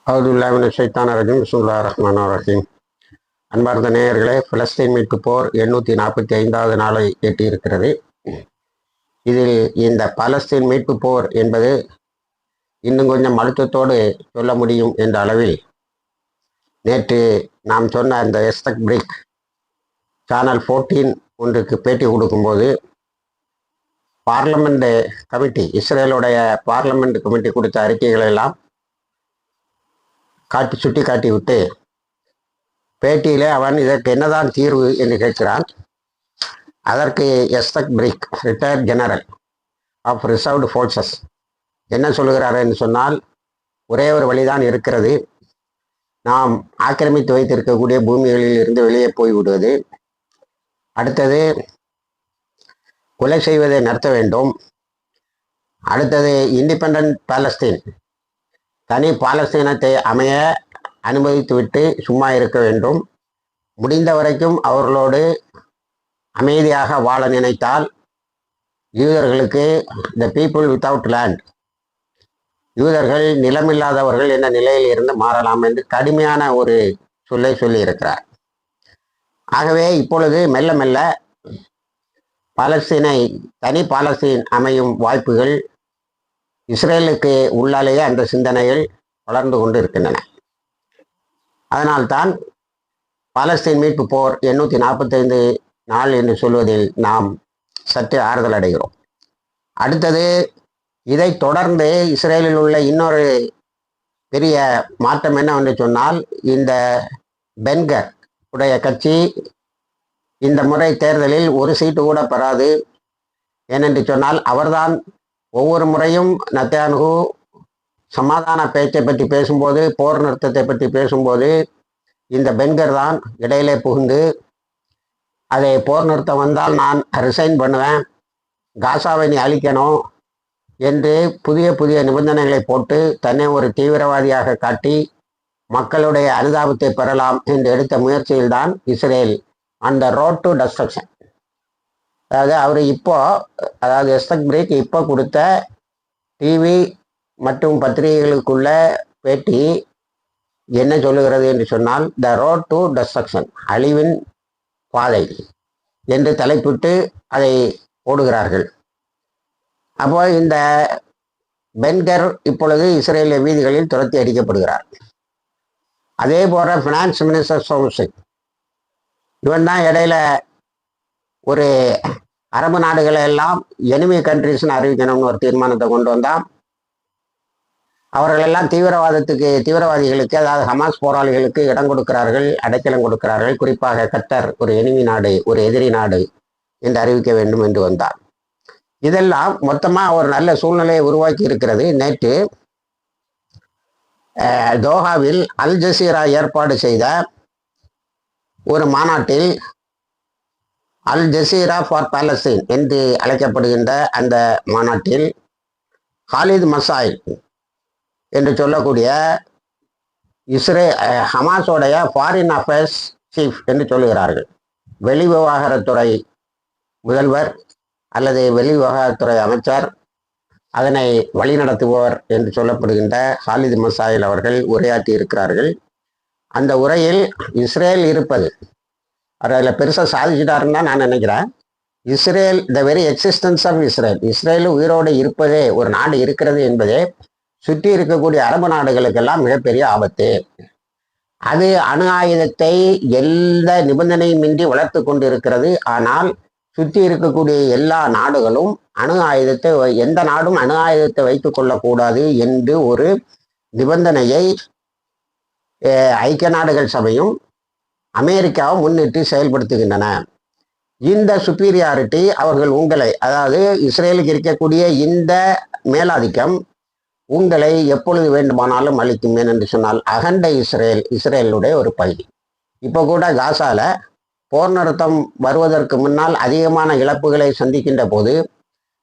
அவுதுல்லாஹிமின ஷைத்தானிர் ரஜீம் பிஸ்மில்லாஹிர் ரஹ்மானிர் ரஹீம். அன்பார்ந்த நேயர்களே, பிலஸ்தீன் மீட்பு போர் 845வது நாளை எட்டியிருக்கிறது. இதில் இந்த பாலஸ்தீன் மீட்பு போர் என்பது இன்னும் கொஞ்சம் அழுத்தத்தோடு சொல்ல முடியும் என்ற அளவில் நேற்று நாம் சொன்ன அந்த எஸ்தக் பிரிக் சேனல் 14 ஒன்றுக்கு பேட்டி கொடுக்கும்போது பார்லமெண்ட் கமிட்டி, இஸ்ரேலுடைய பார்லமெண்ட் கமிட்டி கொடுத்த அறிக்கைகளை எல்லாம் சுட்டி காட்டி விட்டு பேட்டியிலே அவன் இதற்கு என்னதான் தீர்வு என்று கேட்கிறான். அதற்கு எஸ்தக் Brick, retired general of reserved forces, என்ன சொல்லுகிறார் என்று சொன்னால், ஒரே ஒரு வழிதான் இருக்கிறது. நாம் ஆக்கிரமித்து வைத்திருக்கக்கூடிய பூமிகளில் இருந்து வெளியே போய்விடுவது. அடுத்தது கொலை செய்வதை நிறுத்த வேண்டும். அடுத்தது இண்டிபெண்டன்ட் பாலஸ்தீன், தனி பாலஸ்தீனத்தை அமைய அனுமதித்துவிட்டு சும்மா இருக்க வேண்டும். முடிந்த வரைக்கும் அவர்களோடு அமைதியாக வாழ நினைத்தால் யூதர்களுக்கு த பீப்புள் வித்தவுட் லேண்ட், யூதர்கள் நிலமில்லாதவர்கள் என்ற நிலையில் இருந்து மாறலாம் என்று கடுமையான ஒரு சொல்லை சொல்லியிருக்கிறார். ஆகவே இப்பொழுது மெல்ல மெல்ல பாலஸ்தீனை, தனி பாலஸ்தீன் அமையும் வாய்ப்புகள் இஸ்ரேலுக்கு உள்ளாலேயே அந்த சிந்தனைகள் வளர்ந்து கொண்டு இருக்கின்றன. அதனால்தான் பாலஸ்தீன் மீட்பு போர் 845 நாள் என்று சொல்வதில் நாம் சற்று ஆறுதல் அடைகிறோம். அடுத்தது, இதை தொடர்ந்து இஸ்ரேலில் உள்ள இன்னொரு பெரிய மாற்றம் என்னவென்று சொன்னால், இந்த பென்கர் உடைய கட்சி இந்த முறை தேர்தலில் ஒரு சீட்டு கூட பெறாது. ஏனென்று சொன்னால், அவர்தான் ஒவ்வொரு முறையும் நெத்தன்யாஹூ சமாதான பேச்சை பற்றி பேசும்போது, போர் நிறுத்தத்தை பற்றி பேசும்போது இந்த பென்கர் தான் இடையிலே புகுந்து, அதை போர் நிறுத்தம் வந்தால் நான் ரிசைன் பண்ணுவேன், காசாவை நீ அழிக்கணும் என்று புதிய புதிய நிபந்தனைகளை போட்டு தன்னை ஒரு தீவிரவாதியாக காட்டி மக்களுடைய அனுதாபத்தை பெறலாம் என்று எடுத்த முயற்சியில்தான் இஸ்ரேல் அந்த ரோட் டு டெஸ்ட்ரக்ஷன். அதாவது அவர் அதாவது எஸ்தக் பிரிக் இப்போ கொடுத்த டிவி மற்றும் பத்திரிகைகளுக்குள்ள பேட்டி என்ன சொல்லுகிறது என்று சொன்னால், த ரோட் டு டெஸ்ட்ரக்ஷன், அழிவின் பாதை என்று தலைப்பிட்டு அதை போடுகிறார்கள். அப்போ இந்த பென்கர் இப்பொழுது இஸ்ரேலிய வீதிகளில் துரத்தி அடிக்கப்படுகிறார். அதே போல ஃபினான்ஸ் மினிஸ்டர் சோம்சிங், இவன் தான் இடையில ஒரு அரபு நாடுகளை எல்லாம் எனிமி கண்ட்ரிஸ்ன்னு அறிவிக்கணும்னு ஒரு தீர்மானத்தை கொண்டு வந்தான். அவர்களெல்லாம் தீவிரவாதிகளுக்கு, அதாவது ஹமாஸ் போராளிகளுக்கு இடம் கொடுக்கிறார்கள், அடைக்கலம் கொடுக்கிறார்கள். குறிப்பாக கத்தர் ஒரு எனிமி நாடு, ஒரு எதிரி நாடு என்று அறிவிக்க வேண்டும் என்று வந்தார். இதெல்லாம் மொத்தமாக ஒரு நல்ல சூழ்நிலையை உருவாக்கி இருக்கிறது. நேற்று தோஹாவில் அல் ஜசீரா ஏற்பாடு செய்த ஒரு மாநாட்டில், அல் ஜசீரா ஃபார் பாலஸ்தீன் என்று அழைக்கப்படுகின்ற அந்த மாநாட்டில் ஹாலித் மசாயில் என்று சொல்லக்கூடிய ஹமாஸோடைய ஃபாரின் அஃபேர்ஸ் சீஃப் என்று சொல்லுகிறார்கள், வெளிவிவகாரத்துறை முதல்வர் அல்லது வெளிவிவகாரத்துறை அமைச்சர், அதனை வழிநடத்துபவர் என்று சொல்லப்படுகின்ற ஹாலித் மசாயில் அவர்கள் உரையாற்றி இருக்கிறார்கள். அந்த உரையில் இஸ்ரேல் இருப்பது, அவர் அதில் பெருசாக சாதிச்சிட்டாருன்னு தான் நான் நினைக்கிறேன். Israel, the very existence of Israel, Israel உயிரோடு இருப்பதே, ஒரு நாடு இருக்கிறது என்பதே சுற்றி இருக்கக்கூடிய அரபு நாடுகளுக்கெல்லாம் மிகப்பெரிய ஆபத்து. அது அணு ஆயுதத்தை எந்த நிபந்தனையுமின்றி வளர்த்து கொண்டு இருக்கிறது. ஆனால் சுற்றி இருக்கக்கூடிய எல்லா நாடுகளும் எந்த நாடும் அணு ஆயுதத்தை வைத்துக் கொள்ளக்கூடாது என்று ஒரு நிபந்தனையை ஐக்கிய நாடுகள் சபையும் அமெரிக்காவும் முன்னிட்டு செயல்படுத்துகின்றன. இந்த சுப்பீரியாரிட்டி அவர்கள் உங்களை, அதாவது இஸ்ரேலுக்கு இருக்கக்கூடிய இந்த மேலாதிக்கம் உங்களை எப்பொழுது வேண்டுமானாலும் அளிக்கும். ஏனென்று சொன்னால், அகண்ட இஸ்ரேலுடைய ஒரு பகுதி. இப்போ கூட காசால போர் நிறுத்தம் வருவதற்கு முன்னால் அதிகமான இழப்புகளை சந்திக்கின்ற போது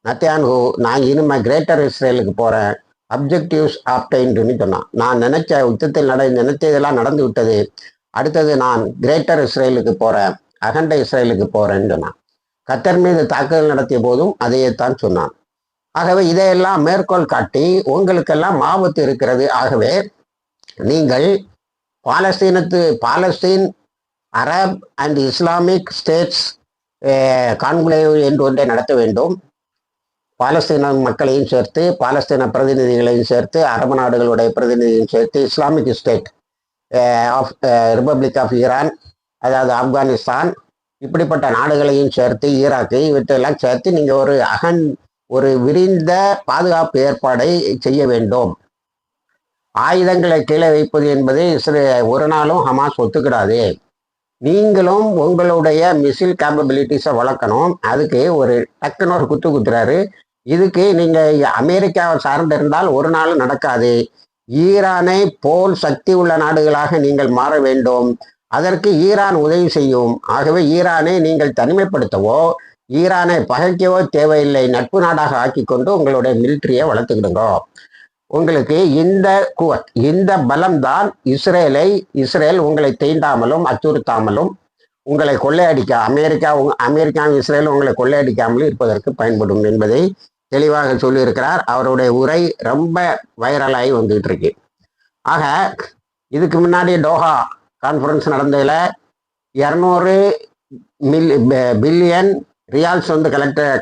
நெத்தன்யாஹூ, நான் இனிமே கிரேட்டர் இஸ்ரேலுக்கு போகிறேன், அப்ஜெக்டிவ்ஸ் ஆப்டைன்டுன்னு சொன்னான். நான் நினைச்ச யுத்தத்தில் நினைச்சதெல்லாம் நடந்து விட்டது, அடுத்தது நான் கிரேட்டர் இஸ்ரேலுக்கு போகிறேன், அகண்ட இஸ்ரேலுக்கு போகிறேன்னு சொன்னான். கத்தர் மீது தாக்குதல் நடத்திய போதும் அதையே தான் சொன்னான். ஆகவே இதையெல்லாம் மேற்கோள் காட்டி உங்களுக்கெல்லாம் ஆபத்து இருக்கிறது, ஆகவே நீங்கள் Palestine Arab and Islamic states conclave என்று ஒன்றை நடத்த வேண்டும். பாலஸ்தீன மக்களையும் சேர்த்து, பாலஸ்தீன பிரதிநிதிகளையும் சேர்த்து, அரபு நாடுகளுடைய பிரதிநிதிகளையும் சேர்த்து, Islamic State of Republic of Iran, அதாவது ஆப்கானிஸ்தான், இப்படிப்பட்ட நாடுகளையும் சேர்த்து, ஈராக்கு, இவற்றையெல்லாம் சேர்த்து நீங்கள் ஒரு விரிந்த பாதுகாப்பு ஏற்பாடை செய்ய வேண்டும். ஆயுதங்களை கீழே வைப்பது என்பது ஒரு நாளும் ஹமாஸ் ஒத்துக்கிடாது. நீங்களும் உங்களுடைய மிசில் கேப்பபிலிட்டிஸை வளர்க்கணும். அதுக்கு ஒரு டக்குன்னு ஒரு குத்துறாரு. இதுக்கு நீங்க அமெரிக்காவை சார்ந்து இருந்தால் ஒரு நாள் நடக்காது. ஈரானை போல் சக்தி உள்ள நாடுகளாக நீங்கள் மாற வேண்டும். அதற்கு ஈரான் உதவி செய்யும். ஆகவே ஈரானை நீங்கள் தனிமைப்படுத்தவோ, ஈரானை பகைக்கவோ தேவையில்லை. நட்பு நாடாக ஆக்கி கொண்டு உங்களுடைய மிலிட்ரியை வளர்த்துக்கிடுங்க. உங்களுக்கு இந்த பலம்தான் இஸ்ரேல் உங்களை தீண்டாமலும் அச்சுறுத்தாமலும் உங்களை கொள்ளையடிக்க அமெரிக்காவும் இஸ்ரேலும் உங்களை கொள்ளையடிக்காமலும் இருப்பதற்கு பயன்படும் என்பதை தெளிவாக சொல்லியிருக்கிறார். அவருடைய உரை ரொம்ப வைரலாகி வந்துகிட்டு இருக்கு. ஆக இதுக்கு முன்னாடி டோஹா கான்ஃபரன்ஸ் நடந்ததில் 200 பில்லியன் ரியால்ஸ்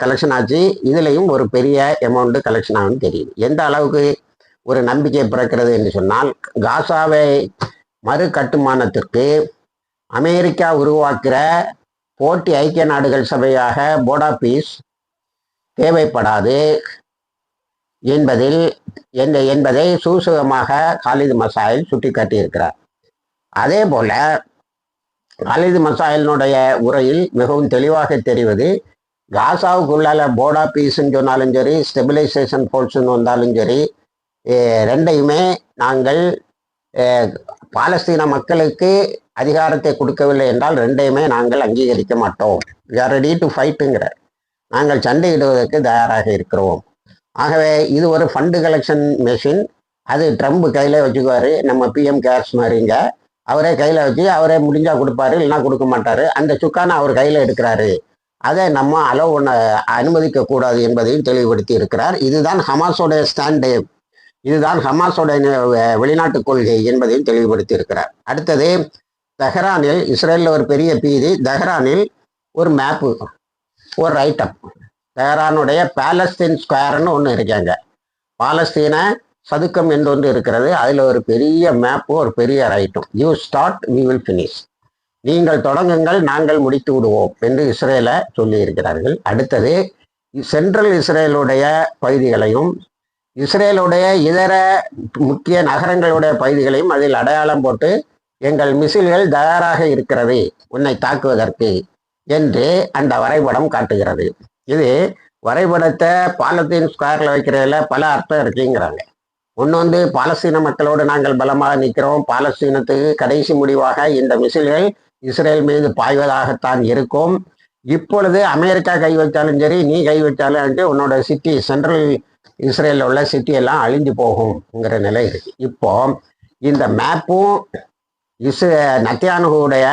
கலெக்ஷன் ஆச்சு. இதுலேயும் ஒரு பெரிய அமௌண்ட் கலெக்ஷன் ஆகும்னு தெரியுது. எந்த அளவுக்கு ஒரு நம்பிக்கை பிறக்கிறது என்று சொன்னால், காசாவை மறு கட்டுமானத்திற்கு அமெரிக்கா உருவாக்குற போட்டி ஐக்கிய நாடுகள் சபையாக போர்ட் ஆஃப் பீஸ் தேவைப்படாது என்பதை சூசகமாக காலித் மசாயில் சுட்டிக்காட்டியிருக்கிறார். அதே போல காலித் மசாயிலினுடைய உரையில் மிகவும் தெளிவாக தெரிவது, காசாவுக்குள்ளால போர்ட் ஆஃப் பீஸ்ன்னு சொன்னாலும் சரி, ஸ்டெபிலைசேஷன் ஃபோர்ஸ்ன்னு வந்தாலும் சரி, ரெண்டையுமே நாங்கள் பாலஸ்தீன மக்களுக்கு அதிகாரத்தை கொடுக்கவில்லை என்றால் ரெண்டையுமே நாங்கள் அங்கீகரிக்க மாட்டோம். we are ready to fight-ங்கிற, நாங்கள் சண்டையிடுவதற்கு தயாராக இருக்கிறோம். ஆகவே இது ஒரு ஃபண்டு கலெக்ஷன் மெஷின். அது ட்ரம்ப் கையில் வச்சுக்குவார். நம்ம பிஎம் கேர்ஸ் மாதிரிங்க, அவரே கையில் வச்சு அவரே முடிஞ்சா கொடுப்பாரு, இல்லைன்னா கொடுக்க மாட்டார். அந்த சுக்கான அவர் கையில் எடுக்கிறாரு. அதை நம்ம அனுமதிக்க கூடாது என்பதையும் தெளிவுபடுத்தி இருக்கிறார். இதுதான் ஹமாஸோடைய ஸ்டாண்டு, இதுதான் ஹமாஸோடைய வெளிநாட்டு கொள்கை என்பதையும் தெளிவுபடுத்தி இருக்கிறார். அடுத்தது, தெஹ்ரானில் இஸ்ரேலில் ஒரு பெரிய பீதி. தெஹ்ரானில் ஒரு மேப்பு, ஒரு ரைட்டம், தெஹ்ரானுடைய பாலஸ்தீன் ஸ்கொயர்னு ஒன்று இருக்காங்க. பாலஸ்தீன சதுக்கம் என்று ஒன்று இருக்கிறது. அதில் ஒரு பெரிய மேப்பு, ஒரு பெரிய ரைட்டும். You start, we will finish. நீங்கள் தொடங்குங்கள், நாங்கள் முடித்து விடுவோம் என்று இஸ்ரேலை சொல்லி இருக்கிறார்கள். அடுத்தது, சென்ட்ரல் இஸ்ரேலுடைய பகுதிகளையும் இஸ்ரேலுடைய இதர முக்கிய நகரங்களுடைய பகுதிகளையும் அதில் அடையாளம் போட்டு, எங்கள் மிசில்கள் தயாராக இருக்கிறது உன்னை தாக்குவதற்கு என்று அந்த வரைபடம் காட்டுகிறது. இது வரைபடத்தை பாலஸ்தீன் ஸ்கொயரில் வைக்கிறதுல பல அர்த்தம் இருக்குங்கிறாங்க. ஒன்று பாலஸ்தீன மக்களோடு நாங்கள் பலமாக நிற்கிறோம், பாலஸ்தீனத்துக்கு கடைசி முடிவாக இந்த மிசில்கள் இஸ்ரேல் மீது பாய்வதாகத்தான் இருக்கும். இப்பொழுது அமெரிக்கா கை வச்சாலும் சரி, நீ கை வச்சாலும் உன்னோட சிட்டி, சென்ட்ரல் இஸ்ரேலில் உள்ள சிட்டி எல்லாம் அழிஞ்சு போகும்ங்கிற நிலை இருக்கு. இப்போ இந்த மேப்பும் நத்தியானுடைய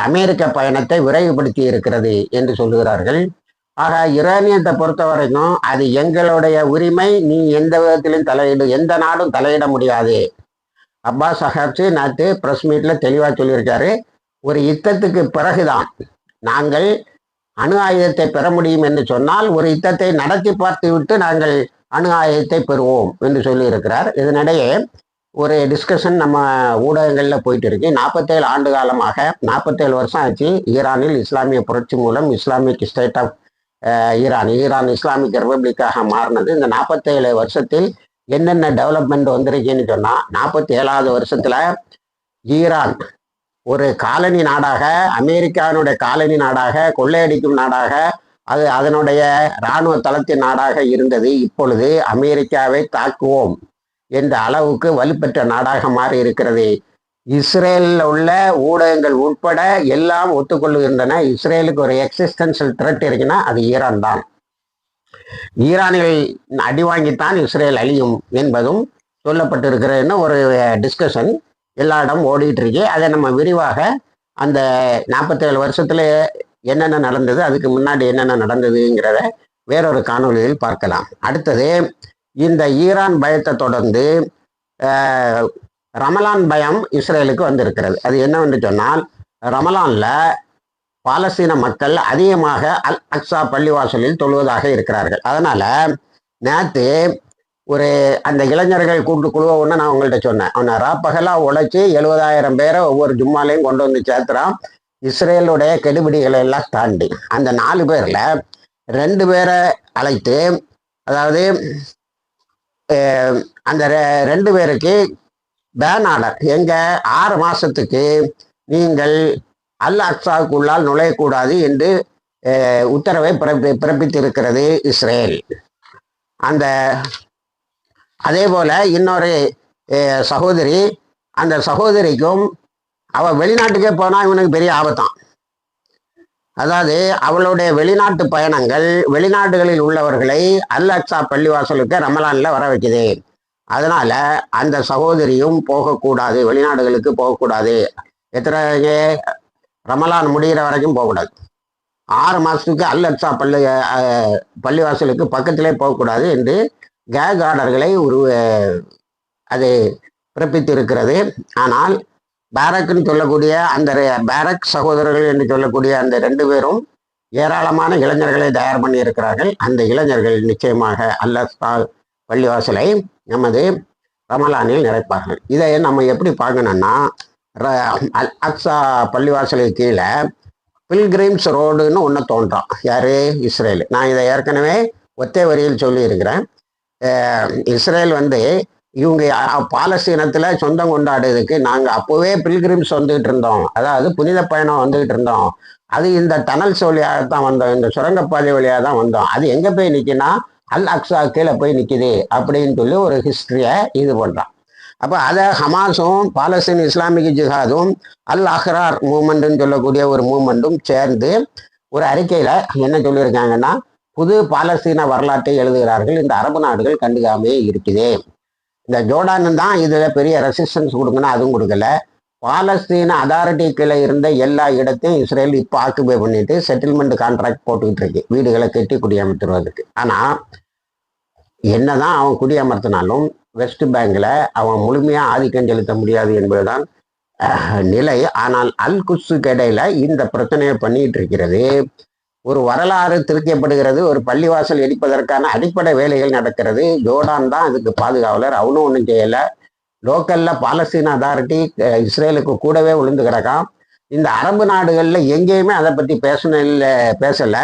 அமெரிக்க பயணத்தை விரைவுபடுத்தி இருக்கிறது என்று சொல்லுகிறார்கள். ஆக யுரேனியத்தை பொறுத்த வரைக்கும் அது எங்களுடைய உரிமை, நீ எந்த விதத்திலும் எந்த நாடும் தலையிட முடியாது. அப்பாஸ் அகர்ச்சி நேற்று பிரஸ் மீட்ல தெளிவாக சொல்லியிருக்காரு. ஒரு யுத்தத்துக்கு பிறகுதான் நாங்கள் அணு ஆயுதத்தை பெற முடியும் என்று சொன்னால், ஒரு யுத்தத்தை நடத்தி பார்த்து விட்டு நாங்கள் அணு ஆயுதத்தை பெறுவோம் என்று சொல்லியிருக்கிறார். இதனிடையே ஒரு டிஸ்கஷன் நம்ம ஊடகங்களில் போயிட்டு இருக்கு. 47 ஆண்டு காலமாக, 47 வருஷம் ஆச்சு ஈரானில் இஸ்லாமிய புரட்சி மூலம் Islamic State of Iran Islamic ரிப்பப்ளிக்காக மாறினது. இந்த 47 வருஷத்தில் என்னென்ன டெவலப்மெண்ட் வந்திருக்குன்னு சொன்னால், 47வது வருஷத்துல ஈரான் ஒரு காலனி நாடாக, அமெரிக்காவினுடைய காலனி நாடாக, கொள்ளையடிக்கும் நாடாக, அது அதனுடைய இராணுவ தளத்தின் நாடாக இருந்தது. இப்பொழுது அமெரிக்காவை தாக்குவோம் என்ற அளவுக்கு வலுப்பெற்ற நாடாக மாறி இருக்கிறது. இஸ்ரேலில் உள்ள ஊடகங்கள் உட்பட எல்லாம் ஒத்துக்கொள்ளுகின்றன. இஸ்ரேலுக்கு ஒரு எக்ஸிஸ்டன்ஷியல் த்ரெட் இருக்குன்னா அது ஈரான் தான். ஈரானில் அடி வாங்கித்தான் இஸ்ரேல் அழியும் என்பதும் சொல்லப்பட்டிருக்கிறதுன்னு ஒரு டிஸ்கஷன் எல்லா இடம் ஓடிட்டு இருக்கு. அதை நம்ம விரிவாக அந்த 47 வருஷத்துல என்னென்ன நடந்தது, அதுக்கு முன்னாடி என்னென்ன நடந்ததுங்கிறத வேறொரு காணொலியில் பார்க்கலாம். அடுத்தது, இந்த ஈரான் பயத்தை தொடர்ந்து ரமலான் பயம் இஸ்ரேலுக்கு வந்திருக்கிறது. அது என்னவென்று சொன்னால், ரமலான்ல பாலஸ்தீன மக்கள் அதிகமாக அல் அக்ஸா பள்ளிவாசலில் தொழுவதாக இருக்கிறார்கள். அதனால நேற்று ஒரு அந்த இளைஞர்கள் கூட்டுக்குழுவை ஒன்று நான் உங்கள்கிட்ட சொன்னேன். அவனை ராப்பகலாக உழைச்சி 70,000 பேரை ஒவ்வொரு ஜும்மாலையும் கொண்டு வந்து சேர்த்துறான், இஸ்ரேலுடைய கெடுபிடிகளை எல்லாம் தாண்டி. அந்த 4 பேரில் 2 பேரை அழைத்து, அதாவது அந்த 2 பேருக்கு பேன் ஆர்டர், எங்க 6 மாசத்துக்கு நீங்கள் அல் அக்ஸாவுக்குள்ளால் நுழையக்கூடாது என்று உத்தரவை பிறப்பித்திருக்கிறது இஸ்ரேல். அந்த அதே போல இன்னொரு சகோதரி, அந்த சகோதரிக்கும் அவ வெளிநாட்டுக்கே போனா இவனுக்கு பெரிய ஆபத்தான். அதாவது அவளுடைய வெளிநாட்டு பயணங்கள் வெளிநாடுகளில் உள்ளவர்களை அல் அக்ஸா பள்ளிவாசலுக்கு ரமலான்ல வர வைக்குது. அதனால அந்த சகோதரியும் போகக்கூடாது, வெளிநாடுகளுக்கு போகக்கூடாது. எத்தனை ரமலான் முடிகிற வரைக்கும் போகக்கூடாது. 6 மாசத்துக்கு அல் அக்ஸா பள்ளிவாசலுக்கு பக்கத்திலே போகக்கூடாது என்று கேக் ஆர்டர்களை அது பிறப்பித்திருக்கிறது. ஆனால் பேரக்னு சொல்லக்கூடிய அந்த பேரக் சகோதரர்கள் என்று சொல்லக்கூடிய அந்த 2 பேரும் ஏராளமான இளைஞர்களை தயார் பண்ணி இருக்கிறார்கள். அந்த இளைஞர்கள் நிச்சயமாக அல் அக்ஸா பள்ளிவாசலை நமது ரமலானில் நிறைப்பார்கள். இதை நம்ம எப்படி பார்க்கணும்னா, அல் அக்ஸா பள்ளிவாசலுக்கு கீழே பில்கிரிம்ஸ் ரோடுன்னு ஒன்று தோன்றான். யாரு? இஸ்ரேல். நான் இதை ஏற்கனவே ஒத்தே வரியில் சொல்லியிருக்கிறேன். இஸ்ரேல் இவங்க பாலஸ்தீனத்தில் சொந்தம் கொண்டாடுறதுக்கு நாங்கள் அப்போவே பில்கிரிம்ஸ் வந்துகிட்டு இருந்தோம், அதாவது புனித பயணம் வந்துகிட்டு இருந்தோம். அது இந்த டனல்ஸ் வழியாக தான் வந்தோம், இந்த சுரங்கப்பாதை வழியாக தான் வந்தோம். அது எங்கே போய் நிற்கினா அல் அக்ஸா கீழே போய் நிற்கிது அப்படின்னு சொல்லி ஒரு ஹிஸ்ட்ரியை இது பண்ணுறான். அப்போ அதை ஹமாஸும் பாலஸ்தீன் இஸ்லாமிக் ஜிஹாதும் அல் அஹ்ரார் மூமெண்ட்னு சொல்லக்கூடிய ஒரு மூமெண்ட்டும் சேர்ந்து ஒரு அறிக்கையில் என்ன சொல்லியிருக்காங்கன்னா, புது பாலஸ்தீன வரலாற்றை எழுதுகிறார்கள், இந்த அரபு நாடுகள் கண்டுக்காமே இருக்குது. இந்த ஜோர்டான் தான் இதில் பெரிய ரெசிஸ்டன்ஸ் கொடுக்கணும், அதுவும் கொடுக்கல. பாலஸ்தீன அதாரிட்டி கீழே இருந்த எல்லா இடத்தையும் இஸ்ரேல் இப்போ ஆக்குபை பண்ணிட்டு செட்டில்மெண்ட் கான்ட்ராக்ட் போட்டுக்கிட்டு இருக்கு, வீடுகளை கட்டி குடியமர்த்துறதுக்கு. ஆனால் என்னதான் அவன் குடியமர்த்தினாலும் வெஸ்ட் பேங்க்ல அவன் முழுமையாக ஆதிக்கம் செலுத்த முடியாது என்பதுதான் நிலை. ஆனால் அல் குட்ஸுக்கு இடையில இந்த பிரச்சனையை பண்ணிட்டு இருக்கிறது. ஒரு வரலாறு திருத்தப்படுகிறது, ஒரு பள்ளிவாசல் இடிப்பதற்கான அடிப்படை வேலைகள் நடக்கிறது. ஜோர்டான் தான் அதுக்கு பாதுகாவலர், அவனும் ஒன்றும் செய்யலை. லோக்கல்ல பாலஸ்தீன அதாரிட்டி இஸ்ரேலுக்கு கூடவே விழுந்து கிடக்கான். இந்த அரபு நாடுகளில் எங்கேயுமே அதை பற்றி பேசலை.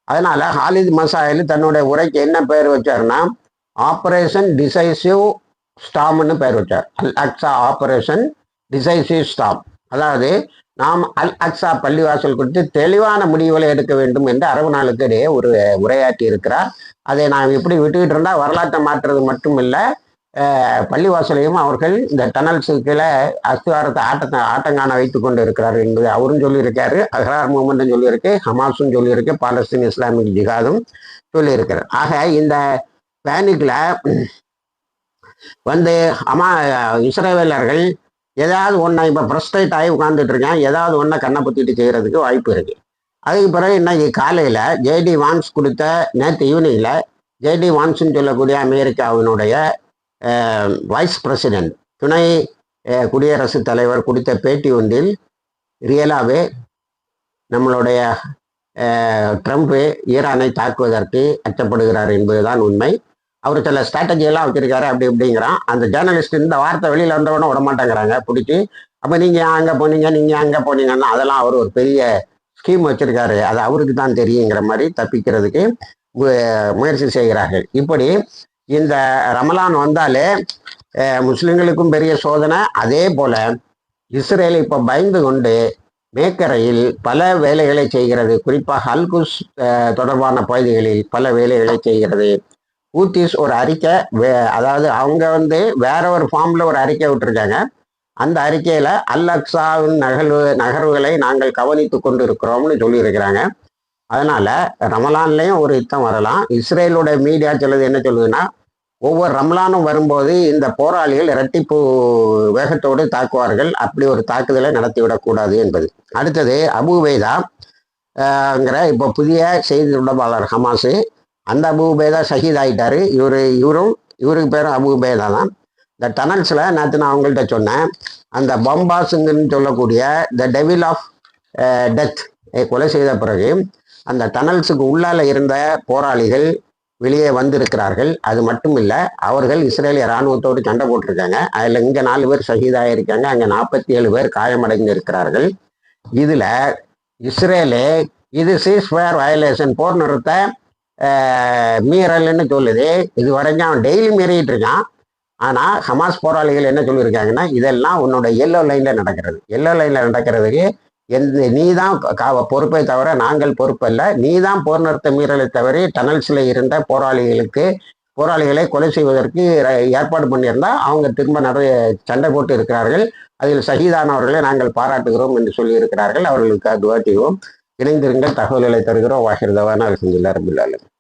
அதனால ஹாலித் மசாயில் தன்னுடைய உரைக்கு என்ன பெயர் வச்சாருன்னா, ஆபரேஷன் டிசைசிவ் ஸ்டாம்னு பெயர் வச்சார். அல் அக்ஸா ஆபரேஷன் டிசைசிவ் ஸ்டாம். அதாவது நாம் அல் அக்ஸா பள்ளிவாசல் குறித்து தெளிவான முடிவுகளை எடுக்க வேண்டும் என்று அரபு நாளுக்கு இடையே ஒரு உரையாற்றி இருக்கிறார். அதை நாம் இப்படி விட்டுக்கிட்டு இருந்தால் வரலாற்றை மாற்றுறது மட்டும் இல்லை, பள்ளிவாசலையும் அவர்கள் இந்த டனல்ஸு கீழே அஸ்திவாரத்தை ஆட்டங்கான வைத்து கொண்டு இருக்கிறார் என்பது அவரும் சொல்லியிருக்காரு. அஹ்ரார் மூமெண்ட்டும் சொல்லியிருக்கு, ஹமாஸும் சொல்லியிருக்கு, பாலஸ்தீன் இஸ்லாமிக் ஜிஹாதும் சொல்லியிருக்கிறார். ஆக இந்த பேனிக்ல இஸ்ரேலர்கள் ஏதாவது ஒன்றை இப்போ ப்ரஸ்டைட் ஆகி உட்காந்துட்டு இருக்கேன், ஏதாவது ஒன்றை கண்ணை பற்றிட்டு செய்கிறதுக்கு வாய்ப்பு இருக்கு. அதுக்கு பிறகு இன்னைக்கு காலையில் ஜேடி வான்ஸ் கொடுத்த, நேற்று ஈவினிங்கில் ஜேடி வான்ஸ்ன்னு சொல்லக்கூடிய அமெரிக்காவினுடைய வைஸ் பிரசிடென்ட், துணை குடியரசுத் தலைவர் கொடுத்த பேட்டி ஒன்றில் ரியலாகவே நம்மளுடைய ட்ரம்ப்பு ஈரானை தாக்குவதற்கு அச்சப்படுகிறார் என்பதுதான் உண்மை. அவர் சில ஸ்ட்ராட்டஜியெல்லாம் வச்சிருக்காரு, அப்படி இப்படிங்கிறான். அந்த ஜேர்னலிஸ்ட் இந்த வார்த்தை வெளியில் வந்தவொடனே விடமாட்டேங்கிறாங்க பிடிச்சி. அப்போ நீங்கள் அங்கே போனீங்க, நீங்கள் அங்கே போனீங்கன்னா அதெல்லாம் அவர் ஒரு பெரிய ஸ்கீம் வச்சிருக்காரு, அது அவருக்கு தான் தெரியுங்கிற மாதிரி தப்பிக்கிறதுக்கு முயற்சி செய்கிறார்கள். இப்படி இந்த ரமலான் வந்தாலே முஸ்லிம்களுக்கும் பெரிய சோதனை. அதே போல இஸ்ரேல் இப்போ பயந்து கொண்டு மேக்கரையில் பல வேலைகளை செய்கிறது. குறிப்பாக அல்குஸ் தொடர்பான பகுதிகளில் பல வேலைகளை செய்கிறது. ஹூத்திஸ் ஒரு அறிக்கை, அதாவது அவங்க வேற ஒரு ஃபார்ம்ல ஒரு அறிக்கை விட்டுருக்காங்க. அந்த அறிக்கையில அல் அக்ஸாவின் நகர்வுகளை நாங்கள் கவனித்து கொண்டு இருக்கிறோம்னு சொல்லியிருக்கிறாங்க. அதனால ரமலான்லையும் ஒரு யுத்தம் வரலாம். இஸ்ரேலோட மீடியா சொல்லுது, என்ன சொல்லுதுன்னா, ஒவ்வொரு ரமலானும் வரும்போது இந்த போராளிகள் இரட்டிப்பு வேகத்தோடு தாக்குவார்கள், அப்படி ஒரு தாக்குதலை நடத்திவிடக்கூடாது என்பது. அடுத்தது அபு உபைதாங்கிற இப்போ புதிய செய்தி தொடர்பாளர் ஹமாஸு, அந்த அபு உபைதா ஷஹீத் ஆகிட்டாரு. இவருக்கு பேரும் அபு உபைதா தான். இந்த டனல்ஸில் நேற்று நான் அவங்கள்ட்ட சொன்னேன், அந்த பம்பாஸுங்கன்னு சொல்லக்கூடிய த டெவில் ஆஃப் டெத் கொலை செய்த பிறகு அந்த டனல்ஸுக்கு உள்ளால இருந்த போராளிகள் வெளியே வந்திருக்கிறார்கள். அது மட்டும் இல்லை, அவர்கள் இஸ்ரேலிய இராணுவத்தோடு சண்டை போட்டிருக்காங்க. அதில் இங்கே 4 பேர் ஷஹீதாக இருக்காங்க, அங்கே 47 பேர் காயமடைந்து இருக்கிறார்கள். இதில் இஸ்ரேலு இது சீஸ்ஃபயர் வயலேஷன், போர் நிறுத்த மீறல்னு சொல்லுது. இது வரைக்கும் அவன் டெய்லி மீறிட்டு இருக்கான். ஆனால் ஹமாஸ் போராளிகள் என்ன சொல்லியிருக்காங்கன்னா, இதெல்லாம் உன்னோட எல்லோ லைனில் நடக்கிறது. எல்லோ லைனில் நடக்கிறதுக்கு நீ தான் பொறுப்பை தவிர நாங்கள் பொறுப்பல்ல. நீ தான் போர் நிறுத்த மீறலை தவிர டனல்ஸில் இருந்த போராளிகளை கொலை செய்வதற்கு ஏற்பாடு பண்ணியிருந்தா அவங்க திரும்ப நிறைய சண்டை போட்டு இருக்கிறார்கள். அதில் ஷஹீதானவர்களை நாங்கள் பாராட்டுகிறோம் என்று சொல்லியிருக்கிறார்கள். அவர்களுக்கு துவா செய்வோம். இணைந்திருங்கள், தகவல்களை தருகிறோம். வாஹிர் தவானா அல்ஹம்துலில்லாஹி ரப்பில் ஆலமீன்.